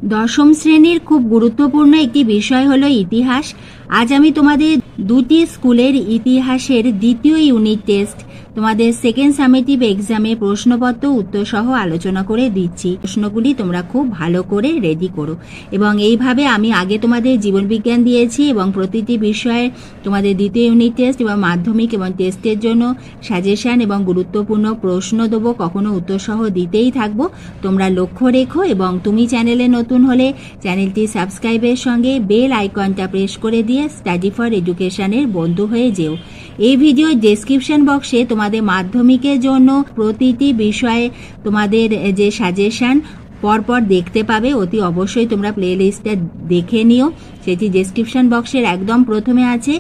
দশম শ্রেণীর খুব গুরুত্বপূর্ণ একটি বিষয় হলো ইতিহাস। আজ আমি তোমাদের দুটি স্কুলের ইতিহাসের দ্বিতীয় ইউনিট টেস্ট তোমাদের সেকেন্ড সামেটিভ এক্সামে প্রশ্নপত্র উত্তর সহ আলোচনা করে দিচ্ছি। প্রশ্নগুলি তোমরা খুব ভালো করে রেডি করো এবং এইভাবে আমি আগে তোমাদের জীবনবিজ্ঞান দিয়েছি এবং প্রতিটি বিষয়ে তোমাদের দ্বিতীয় ইউনিট টেস্ট এবং মাধ্যমিক এবং টেস্টের জন্য সাজেশন এবং গুরুত্বপূর্ণ প্রশ্ন দেবো, কখনো উত্তর সহ দিতেই থাকবো। তোমরা লক্ষ্য রেখো এবং তুমি চ্যানেলে নতুন হলে চ্যানেলটি সাবস্ক্রাইবের সঙ্গে বেল আইকনটা প্রেস করে দিয়ে স্টাডি ফর এডুকেশনের বন্ধু হয়ে যেও। এই ভিডিও ডেসক্রিপশন বক্সে তোমাদের মাধ্যমিকের জন্য প্রতিটি বিষয়ে তোমাদের যে সাজেশন পরপর দেখতে পাবে, অতি অবশ্যই তোমরা প্লে লিস্টটা দেখে নিও, সেটি ডেসক্রিপশন বক্সের একদম প্রথমে আছে।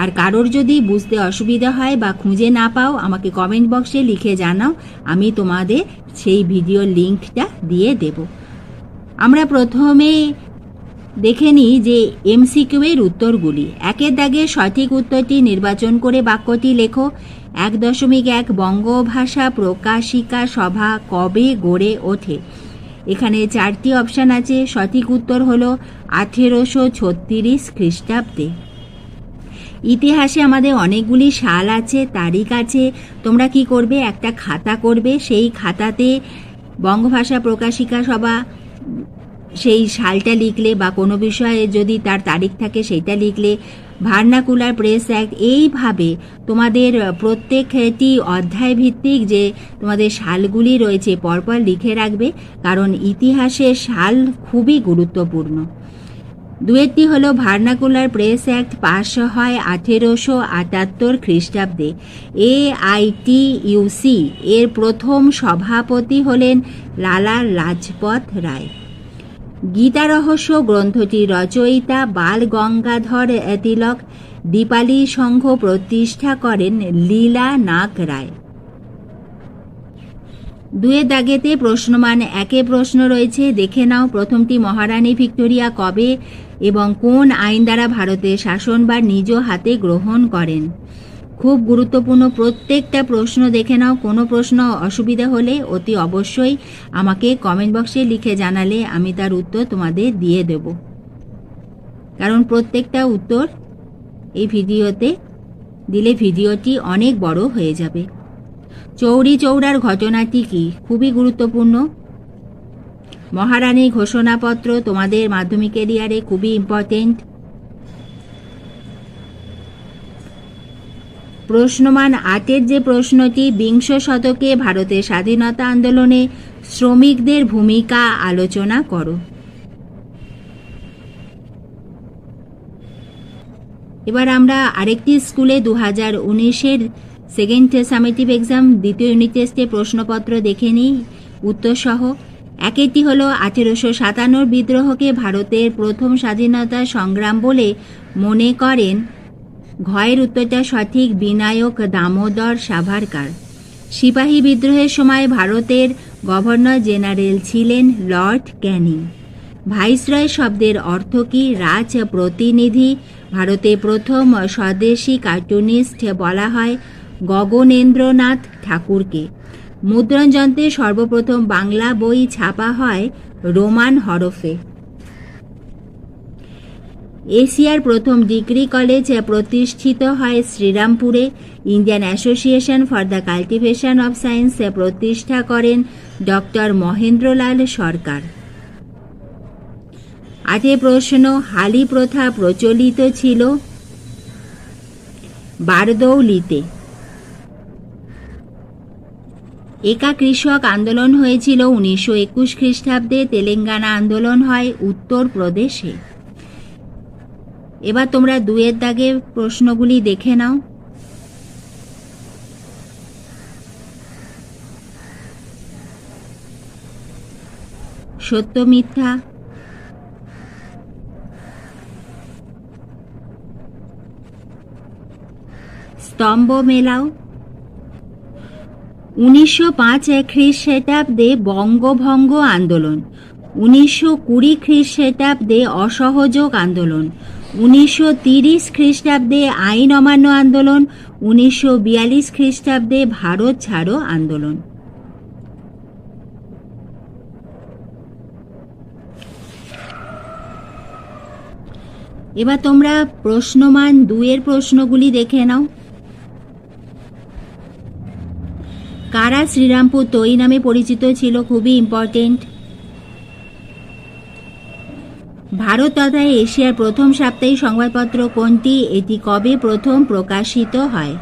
আর কারোর যদি বুঝতে অসুবিধা হয় বা খুঁজে না পাও আমাকে কমেন্ট বক্সে লিখে জানাও, আমি তোমাদের সেই ভিডিওর লিঙ্কটা দিয়ে দেব। আমরা প্রথমে দেখে নিই যে এমসিকিউ এর উত্তরগুলি। একের দাগে সঠিক উত্তরটি নির্বাচন করে বাক্যটি লেখো। 1.1 বঙ্গভাষা প্রকাশিকা সভা কবে গড়ে ওঠে? এখানে 4টি অপশান আছে। সঠিক উত্তর হলো 1836 খ্রিস্টাব্দে। ইতিহাসে আমাদের অনেকগুলি সাল আছে, তারিখ আছে। তোমরা কি করবে, একটা খাতা করবে, সেই খাতাতে বঙ্গভাষা প্রকাশিকা সভা সেই সালটা লিখলে বা কোনো বিষয়ে যদি তার তারিখ থাকে সেইটা লিখলে, ভার্নাকুলার প্রেস অ্যাক্ট, এইভাবে তোমাদের প্রত্যেকটি অধ্যায় ভিত্তিক যে তোমাদের সালগুলি রয়েছে পরপর লিখে রাখবে, কারণ ইতিহাসের সাল খুবই গুরুত্বপূর্ণ। দুয়েরটি হলো ভার্নাকুলার প্রেস অ্যাক্ট পাশ হয় 1878 খ্রিস্টাব্দে। AITUC এর প্রথম সভাপতি হলেন লালা লাজপত রায়। গীতা রহস্য গ্রন্থটির রচয়িতা বাল গঙ্গাধর তিলক। দীপালি সংঘ প্রতিষ্ঠা করেন লীলা নাগ রায়। দুয়ের দাগেতে প্রশ্নমান একে প্রশ্ন রয়েছে, দেখে নাও। প্রথমটি, মহারানী ভিক্টোরিয়া কবে এবং কোন আইন দ্বারা ভারতের শাসনভার নিজ হাতে গ্রহণ করেন? খুব গুরুত্বপূর্ণ প্রত্যেকটা প্রশ্ন দেখে নাও। কোনো প্রশ্ন অসুবিধা হলে অতি অবশ্যই আমাকে কমেন্ট বক্সে লিখে জানালে আমি তার উত্তর তোমাদের দিয়ে দেব, কারণ প্রত্যেকটা উত্তর এই ভিডিওতে দিলে ভিডিওটি অনেক বড় হয়ে যাবে। চৌরি চৌরার ঘটনাটি কি? খুবই গুরুত্বপূর্ণ। মহারানী ঘোষণাপত্র তোমাদের মাধ্যমিক এরিয়ারে খুবই ইম্পর্টেন্ট। প্রশ্নমান 8-এর যে প্রশ্নটি, বিংশ শতকে ভারতের স্বাধীনতা আন্দোলনে শ্রমিকদের ভূমিকা আলোচনা করো। এবার আমরা আরেকটি স্কুলে 2019-এর সেকেন্ড সামেটিভ এক্সাম দ্বিতীয় ইউনিট টেস্টে প্রশ্নপত্র দেখে নিই উত্তর সহ। একেরটি হলো 1857 বিদ্রোহকে ভারতের প্রথম স্বাধীনতা সংগ্রাম বলে মনে করেন। ঘয়ের উত্তরটা সঠিক, বিনায়ক দামোদর সাভারকার। সিপাহী বিদ্রোহের সময় ভারতের গভর্নর জেনারেল ছিলেন লর্ড ক্যানিং। ভাইসরয় শব্দের অর্থ কি? রাজ প্রতিনিধি। ভারতে প্রথম স্বদেশী কার্টুনিস্ট বলা হয় গগনেন্দ্রনাথ ঠাকুরকে। মুদ্রণ যন্ত্রে সর্বপ্রথম বাংলা বই ছাপা হয় রোমান হরফে। এশিয়ার প্রথম ডিগ্রি কলেজ প্রতিষ্ঠিত হয় শ্রীরামপুরে। Indian Association for the Cultivation of Science প্রতিষ্ঠা করেন ডক্টর মহেন্দ্রলাল সরকার। 8 প্রশ্ন, হালি প্রথা প্রচলিত ছিল বারদৌলিতে। একা কৃষক আন্দোলন হয়েছিল 1921 খ্রিস্টাব্দে। তেলেঙ্গানা আন্দোলন হয় উত্তরপ্রদেশে। এবার তোমরা 2-এর দাগে প্রশ্নগুলি দেখে নাও। সত্য মিথ্যা। স্তম্ভ মেলাও। 1905 খ্রিস্টাব্দে বঙ্গভঙ্গ আন্দোলন। 1920 খ্রিস্টাব্দে অসহযোগ আন্দোলন। 1930 খ্রিস্টাব্দে আইন অমান্য আন্দোলন। 1942 খ্রিস্টাব্দে ভারত ছাড়ো আন্দোলন। এবার তোমরা প্রশ্নমান 2 এর প্রশ্নগুলি দেখে নাও। কারা শ্রীরামপুর তৈ নামে পরিচিত ছিল? খুবই ইম্পর্টেন্ট। ভারত তথা এশিয়ার প্রথম সাপ্তাহিক সংবাদপত্র কোনটি? এটি কবে প্রথম প্রকাশিত হয়?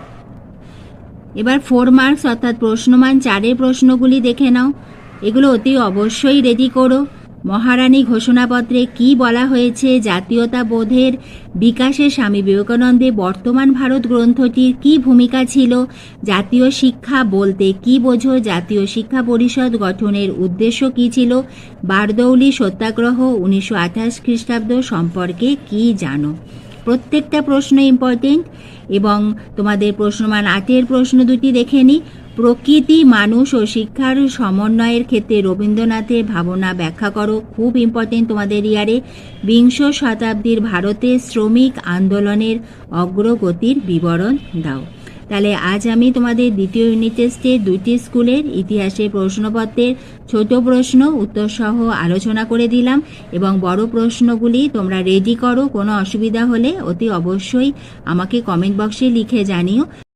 এবার 4 মার্কস অর্থাৎ প্রশ্নমান 4 এর প্রশ্নগুলি দেখে নাও। এগুলো অতি অবশ্যই রেডি করো। মহারানী ঘোষণাপত্রে কি বলা হয়েছে? জাতীয়তাবোধের বিকাশে স্বামী বিবেকানন্দের বর্তমান ভারত গ্রন্থটির কি ভূমিকা ছিল? জাতীয় শিক্ষা বলতে কি বোঝো? জাতীয় শিক্ষা পরিষদ গঠনের উদ্দেশ্য কি ছিল? বারদৌলি সত্যাগ্রহ 1928 খ্রিস্টাব্দ সম্পর্কে কি জানো? প্রত্যেকটা প্রশ্ন ইম্পর্টেন্ট। এবং তোমাদের প্রশ্নমান 8 এর প্রশ্ন দুটি দেখে নিই। প্রকৃতি, মানুষ ও শিক্ষার সমন্বয়ের ক্ষেত্রে রবীন্দ্রনাথের ভাবনা ব্যাখ্যা করো। খুব ইম্পর্টেন্ট তোমাদের ইয়ারে। বিংশ শতাব্দীর ভারতে শ্রমিক আন্দোলনের অগ্রগতির বিবরণ দাও। তাহলে আজ আমি তোমাদের দ্বিতীয় ইউনিট টেস্টে 2টি স্কুলের ইতিহাসের প্রশ্নপত্রের ছোট প্রশ্ন উত্তর সহ আলোচনা করে দিলাম এবং বড় প্রশ্নগুলি তোমরা রেডি করো। কোনো অসুবিধা হলে অতি অবশ্যই আমাকে কমেন্ট বক্সে লিখে জানিও।